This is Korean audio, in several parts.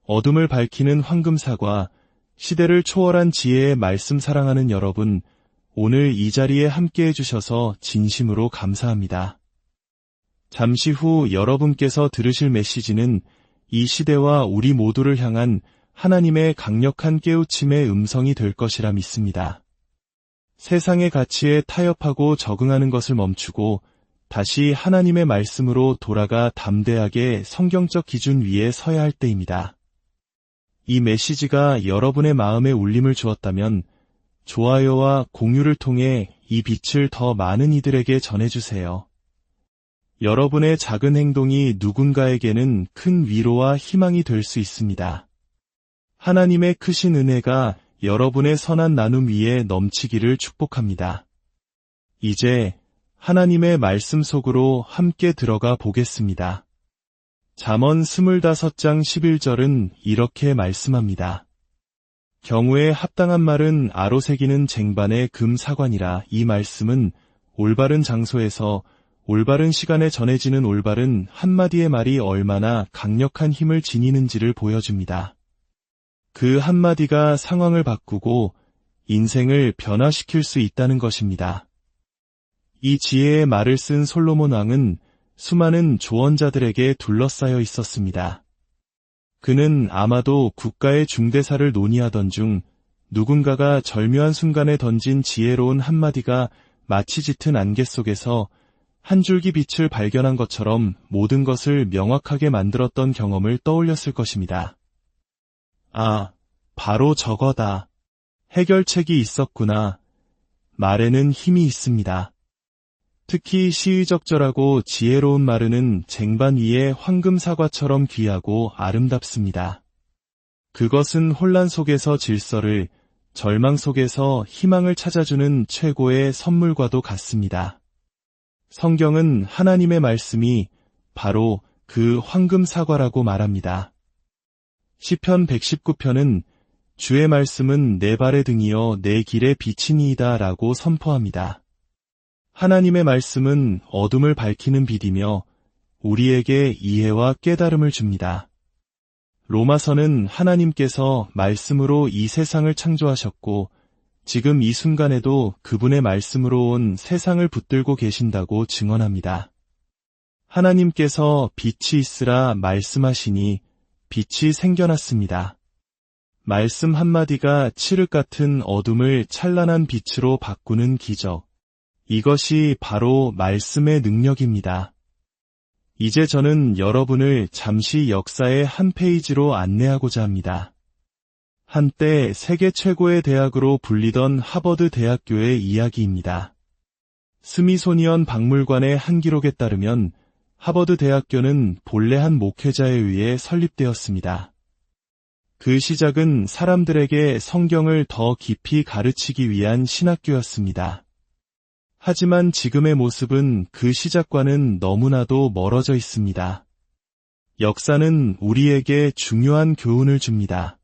어둠을 밝히는 황금사과, 시대를 초월한 지혜의 말씀 사랑하는 여러분, 오늘 이 자리에 함께해 주셔서 진심으로 감사합니다. 잠시 후 여러분께서 들으실 메시지는 이 시대와 우리 모두를 향한 하나님의 강력한 깨우침의 음성이 될 것이라 믿습니다. 세상의 가치에 타협하고 적응하는 것을 멈추고 다시 하나님의 말씀으로 돌아가 담대하게 성경적 기준 위에 서야 할 때입니다. 이 메시지가 여러분의 마음에 울림을 주었다면 좋아요와 공유를 통해 이 빛을 더 많은 이들에게 전해주세요. 여러분의 작은 행동이 누군가에게는 큰 위로와 희망이 될 수 있습니다. 하나님의 크신 은혜가 여러분의 선한 나눔 위에 넘치기를 축복합니다. 이제 하나님의 말씀 속으로 함께 들어가 보겠습니다. 잠언 25장 11절은 이렇게 말씀합니다. 경우에 합당한 말은 아로새기는 쟁반의 금사관이라. 이 말씀은 올바른 장소에서 올바른 시간에 전해지는 올바른 한마디의 말이 얼마나 강력한 힘을 지니는지를 보여줍니다. 그 한마디가 상황을 바꾸고 인생을 변화시킬 수 있다는 것입니다. 이 지혜의 말을 쓴 솔로몬 왕은 수많은 조언자들에게 둘러싸여 있었습니다. 그는 아마도 국가의 중대사를 논의하던 중 누군가가 절묘한 순간에 던진 지혜로운 한마디가 마치 짙은 안개 속에서 한 줄기 빛을 발견한 것처럼 모든 것을 명확하게 만들었던 경험을 떠올렸을 것입니다. 아, 바로 저거다. 해결책이 있었구나. 말에는 힘이 있습니다. 특히 시의적절하고 지혜로운 말은 쟁반 위에 황금 사과처럼 귀하고 아름답습니다. 그것은 혼란 속에서 질서를, 절망 속에서 희망을 찾아주는 최고의 선물과도 같습니다. 성경은 하나님의 말씀이 바로 그 황금 사과라고 말합니다. 시편 119편은 주의 말씀은 내 발의 등이요 내 길의 빛이니이다 라고 선포합니다. 하나님의 말씀은 어둠을 밝히는 빛이며 우리에게 이해와 깨달음을 줍니다. 로마서는 하나님께서 말씀으로 이 세상을 창조하셨고 지금 이 순간에도 그분의 말씀으로 온 세상을 붙들고 계신다고 증언합니다. 하나님께서 빛이 있으라 말씀하시니 빛이 생겨났습니다. 말씀 한마디가 칠흑 같은 어둠을 찬란한 빛으로 바꾸는 기적. 이것이 바로 말씀의 능력입니다. 이제 저는 여러분을 잠시 역사의 한 페이지로 안내하고자 합니다. 한때 세계 최고의 대학으로 불리던 하버드 대학교의 이야기입니다. 스미소니언 박물관의 한 기록에 따르면 하버드 대학교는 본래 한 목회자에 의해 설립되었습니다. 그 시작은 사람들에게 성경을 더 깊이 가르치기 위한 신학교였습니다. 하지만 지금의 모습은 그 시작과는 너무나도 멀어져 있습니다. 역사는 우리에게 중요한 교훈을 줍니다.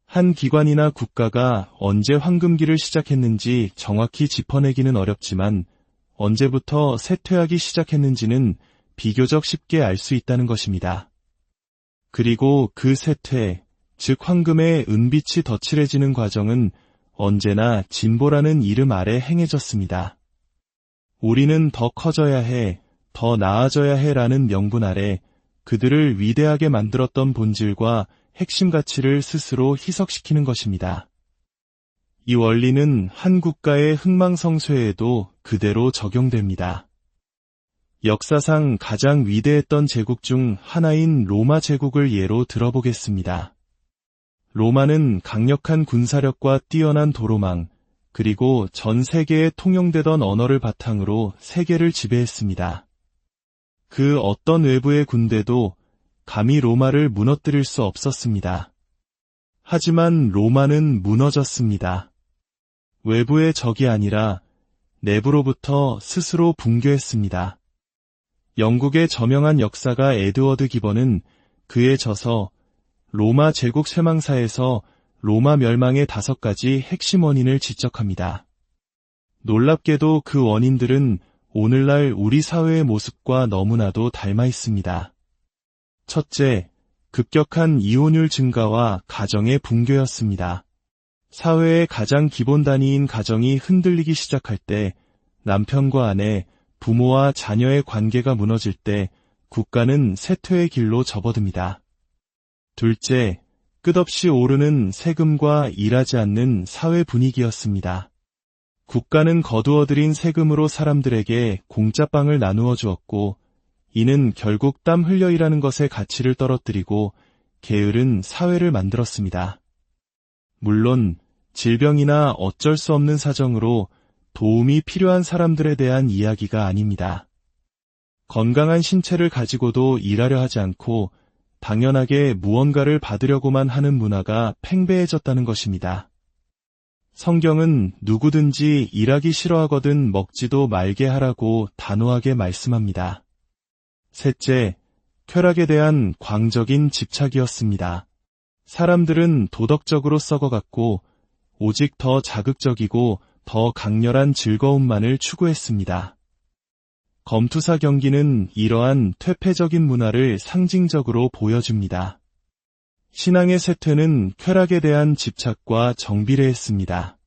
한 기관이나 국가가 언제 황금기를 시작했는지 정확히 짚어내기는 어렵지만 언제부터 쇠퇴하기 시작했는지는 비교적 쉽게 알 수 있다는 것입니다. 그리고 그 쇠퇴, 즉 황금의 은빛이 덧칠해지는 과정은 언제나 진보라는 이름 아래 행해졌습니다. 우리는 더 커져야 해, 더 나아져야 해라는 명분 아래 그들을 위대하게 만들었던 본질과 핵심 가치를 스스로 희석시키는 것입니다. 이 원리는 한 국가의 흥망성쇠에도 그대로 적용됩니다. 역사상 가장 위대했던 제국 중 하나인 로마 제국을 예로 들어보겠습니다. 로마는 강력한 군사력과 뛰어난 도로망, 그리고 전 세계에 통용되던 언어를 바탕으로 세계를 지배했습니다. 그 어떤 외부의 군대도 감히 로마를 무너뜨릴 수 없었습니다. 하지만 로마는 무너졌습니다. 외부의 적이 아니라 내부로부터 스스로 붕괴했습니다. 영국의 저명한 역사가 에드워드 기번은 그에 져서 로마 제국 쇠망사에서 로마 멸망의 5가지 핵심 원인을 지적합니다. 놀랍게도 그 원인들은 오늘날 우리 사회의 모습과 너무나도 닮아 있습니다. 첫째, 급격한 이혼율 증가와 가정의 붕괴였습니다. 사회의 가장 기본 단위인 가정이 흔들리기 시작할 때, 남편과 아내, 부모와 자녀의 관계가 무너질 때 국가는 쇠퇴의 길로 접어듭니다. 둘째, 끝없이 오르는 세금과 일하지 않는 사회 분위기였습니다. 국가는 거두어들인 세금으로 사람들에게 공짜빵을 나누어 주었고, 이는 결국 땀 흘려 일하는 것의 가치를 떨어뜨리고 게으른 사회를 만들었습니다. 물론 질병이나 어쩔 수 없는 사정으로 도움이 필요한 사람들에 대한 이야기가 아닙니다. 건강한 신체를 가지고도 일하려 하지 않고 당연하게 무언가를 받으려고만 하는 문화가 팽배해졌다는 것입니다. 성경은 누구든지 일하기 싫어하거든 먹지도 말게 하라고 단호하게 말씀합니다. 셋째, 쾌락에 대한 광적인 집착이었습니다. 사람들은 도덕적으로 썩어갔고 오직 더 자극적이고 더 강렬한 즐거움만을 추구했습니다. 검투사 경기는 이러한 퇴폐적인 문화를 상징적으로 보여줍니다. 신앙의 쇠퇴는 쾌락에 대한 집착과 정비례했습니다.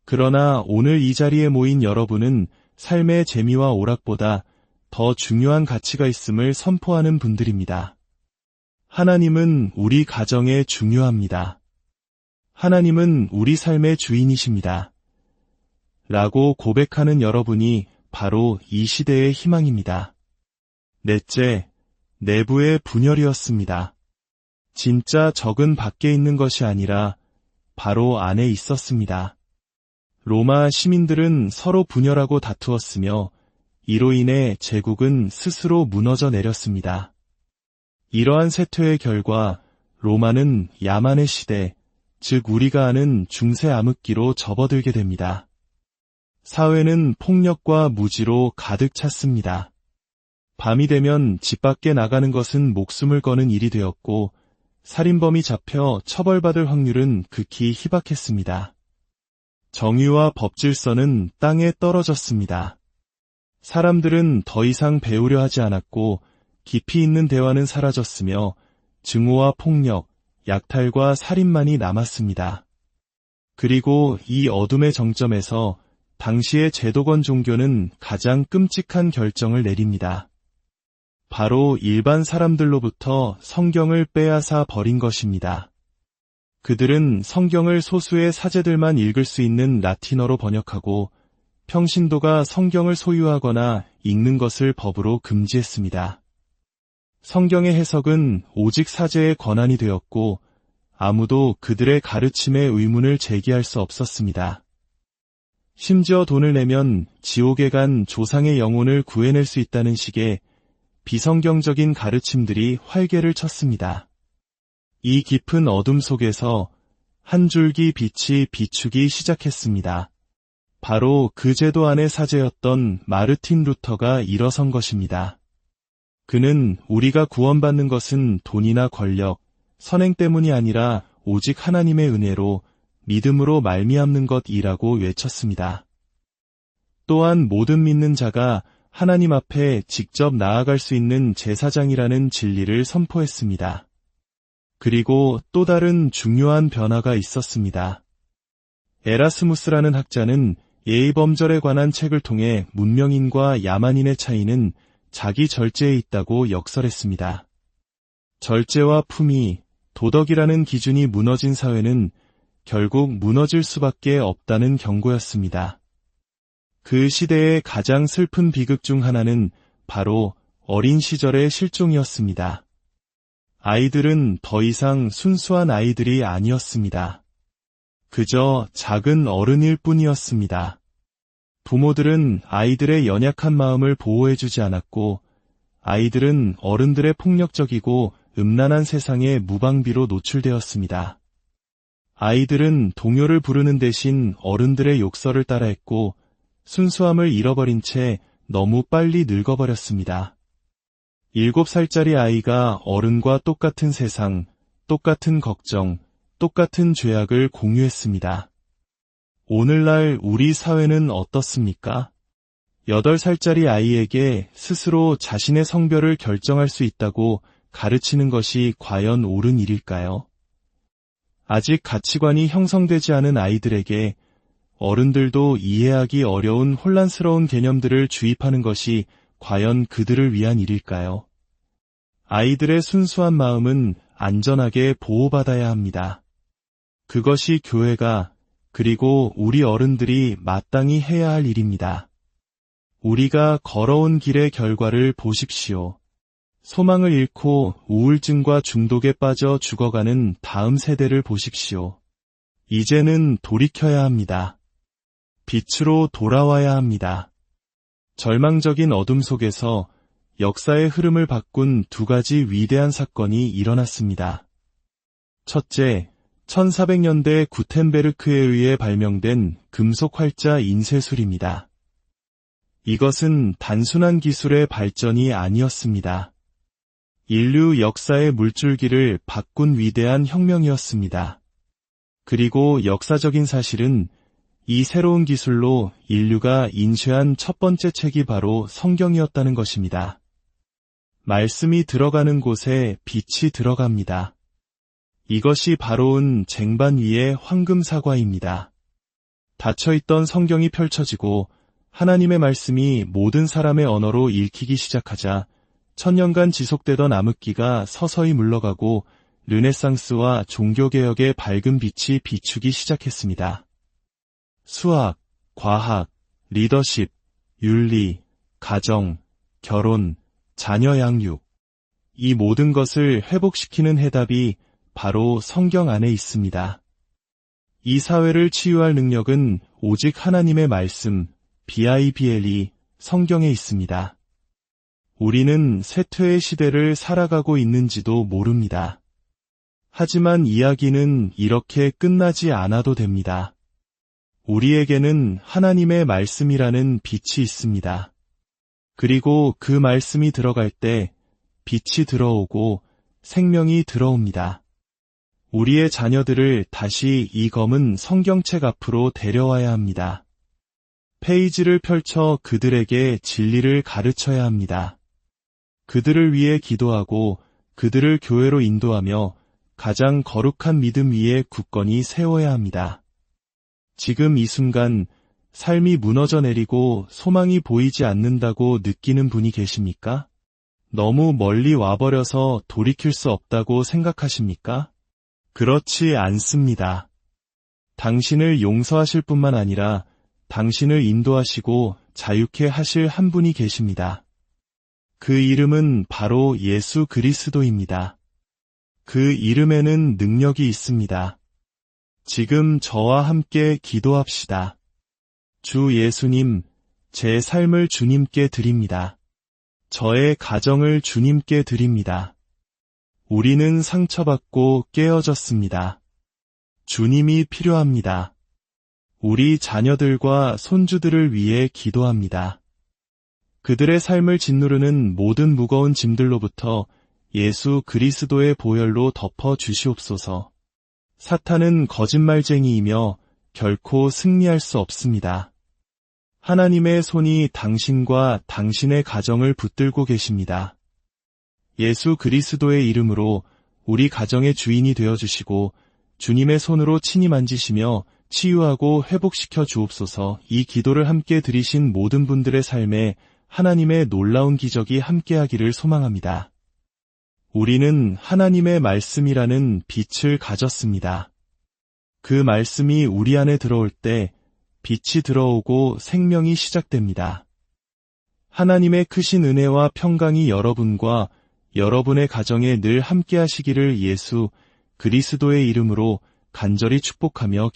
그러나 오늘 이 자리에 모인 여러분은 삶의 재미와 오락보다 더 중요한 가치가 있음을 선포하는 분들입니다. 하나님은 우리 가정에 중요합니다. 하나님은 우리 삶의 주인이십니다. 라고 고백하는 여러분이 바로 이 시대의 희망입니다. 넷째, 내부의 분열이었습니다. 진짜 적은 밖에 있는 것이 아니라 바로 안에 있었습니다. 로마 시민들은 서로 분열하고 다투었으며 이로 인해 제국은 스스로 무너져 내렸습니다. 이러한 쇠퇴의 결과 로마는 야만의 시대, 즉 우리가 아는 중세 암흑기로 접어들게 됩니다. 사회는 폭력과 무지로 가득 찼습니다. 밤이 되면 집 밖에 나가는 것은 목숨을 거는 일이 되었고 살인범이 잡혀 처벌받을 확률은 극히 희박했습니다. 정의와 법질서는 땅에 떨어졌습니다. 사람들은 더 이상 배우려 하지 않았고 깊이 있는 대화는 사라졌으며 증오와 폭력, 약탈과 살인만이 남았습니다. 그리고 이 어둠의 정점에서 당시의 제도권 종교는 가장 끔찍한 결정을 내립니다. 바로 일반 사람들로부터 성경을 빼앗아 버린 것입니다. 그들은 성경을 소수의 사제들만 읽을 수 있는 라틴어로 번역하고 평신도가 성경을 소유하거나 읽는 것을 법으로 금지했습니다. 성경의 해석은 오직 사제의 권한이 되었고 아무도 그들의 가르침에 의문을 제기할 수 없었습니다. 심지어 돈을 내면 지옥에 간 조상의 영혼을 구해낼 수 있다는 식의 비성경적인 가르침들이 활개를 쳤습니다. 이 깊은 어둠 속에서 한 줄기 빛이 비추기 시작했습니다. 바로 그 제도 안의 사제였던 마르틴 루터가 일어선 것입니다. 그는 우리가 구원받는 것은 돈이나 권력, 선행 때문이 아니라 오직 하나님의 은혜로 믿음으로 말미암는 것이라고 외쳤습니다. 또한 모든 믿는 자가 하나님 앞에 직접 나아갈 수 있는 제사장이라는 진리를 선포했습니다. 그리고 또 다른 중요한 변화가 있었습니다. 에라스무스라는 학자는 예의범절에 관한 책을 통해 문명인과 야만인의 차이는 자기 절제에 있다고 역설했습니다. 절제와 품위, 도덕이라는 기준이 무너진 사회는 결국 무너질 수밖에 없다는 경고였습니다. 그 시대의 가장 슬픈 비극 중 하나는 바로 어린 시절의 실종이었습니다. 아이들은 더 이상 순수한 아이들이 아니었습니다. 그저 작은 어른일 뿐이었습니다. 부모들은 아이들의 연약한 마음을 보호해주지 않았고 아이들은 어른들의 폭력적이고 음란한 세상에 무방비로 노출되었습니다. 아이들은 동요를 부르는 대신 어른들의 욕설을 따라했고 순수함을 잃어버린 채 너무 빨리 늙어버렸습니다. 7살짜리 아이가 어른과 똑같은 세상, 똑같은 걱정, 똑같은 죄악을 공유했습니다. 오늘날 우리 사회는 어떻습니까? 8살짜리 아이에게 스스로 자신의 성별을 결정할 수 있다고 가르치는 것이 과연 옳은 일일까요? 아직 가치관이 형성되지 않은 아이들에게 어른들도 이해하기 어려운 혼란스러운 개념들을 주입하는 것이 과연 그들을 위한 일일까요? 아이들의 순수한 마음은 안전하게 보호받아야 합니다. 그것이 교회가 그리고 우리 어른들이 마땅히 해야 할 일입니다. 우리가 걸어온 길의 결과를 보십시오. 소망을 잃고 우울증과 중독에 빠져 죽어가는 다음 세대를 보십시오. 이제는 돌이켜야 합니다. 빛으로 돌아와야 합니다. 절망적인 어둠 속에서 역사의 흐름을 바꾼 두 가지 위대한 사건이 일어났습니다. 첫째, 1400년대 구텐베르크에 의해 발명된 금속 활자 인쇄술입니다. 이것은 단순한 기술의 발전이 아니었습니다. 인류 역사의 물줄기를 바꾼 위대한 혁명이었습니다. 그리고 역사적인 사실은 이 새로운 기술로 인류가 인쇄한 첫 번째 책이 바로 성경이었다는 것입니다. 말씀이 들어가는 곳에 빛이 들어갑니다. 이것이 바로운 쟁반 위의 황금 사과입니다. 닫혀있던 성경이 펼쳐지고 하나님의 말씀이 모든 사람의 언어로 읽히기 시작하자 천년간 지속되던 암흑기가 서서히 물러가고 르네상스와 종교개혁의 밝은 빛이 비추기 시작했습니다. 수학, 과학, 리더십, 윤리, 가정, 결혼, 자녀 양육, 이 모든 것을 회복시키는 해답이 바로 성경 안에 있습니다. 이 사회를 치유할 능력은 오직 하나님의 말씀, 비아이비엘이 성경에 있습니다. 우리는 쇠퇴의 시대를 살아가고 있는지도 모릅니다. 하지만 이야기는 이렇게 끝나지 않아도 됩니다. 우리에게는 하나님의 말씀이라는 빛이 있습니다. 그리고 그 말씀이 들어갈 때 빛이 들어오고 생명이 들어옵니다. 우리의 자녀들을 다시 이 검은 성경책 앞으로 데려와야 합니다. 페이지를 펼쳐 그들에게 진리를 가르쳐야 합니다. 그들을 위해 기도하고 그들을 교회로 인도하며 가장 거룩한 믿음 위에 굳건히 세워야 합니다. 지금 이 순간 삶이 무너져 내리고 소망이 보이지 않는다고 느끼는 분이 계십니까? 너무 멀리 와버려서 돌이킬 수 없다고 생각하십니까? 그렇지 않습니다. 당신을 용서하실 뿐만 아니라 당신을 인도하시고 자유케 하실 한 분이 계십니다. 그 이름은 바로 예수 그리스도입니다. 그 이름에는 능력이 있습니다. 지금 저와 함께 기도합시다. 주 예수님, 제 삶을 주님께 드립니다. 저의 가정을 주님께 드립니다. 우리는 상처받고 깨어졌습니다. 주님이 필요합니다. 우리 자녀들과 손주들을 위해 기도합니다. 그들의 삶을 짓누르는 모든 무거운 짐들로부터 예수 그리스도의 보혈로 덮어 주시옵소서. 사탄은 거짓말쟁이이며 결코 승리할 수 없습니다. 하나님의 손이 당신과 당신의 가정을 붙들고 계십니다. 예수 그리스도의 이름으로 우리 가정의 주인이 되어주시고 주님의 손으로 친히 만지시며 치유하고 회복시켜 주옵소서. 이 기도를 함께 드리신 모든 분들의 삶에 하나님의 놀라운 기적이 함께하기를 소망합니다. 우리는 하나님의 말씀이라는 빛을 가졌습니다. 그 말씀이 우리 안에 들어올 때 빛이 들어오고 생명이 시작됩니다. 하나님의 크신 은혜와 평강이 여러분과 여러분의 가정에 늘 함께하시기를 예수 그리스도의 이름으로 간절히 축복하며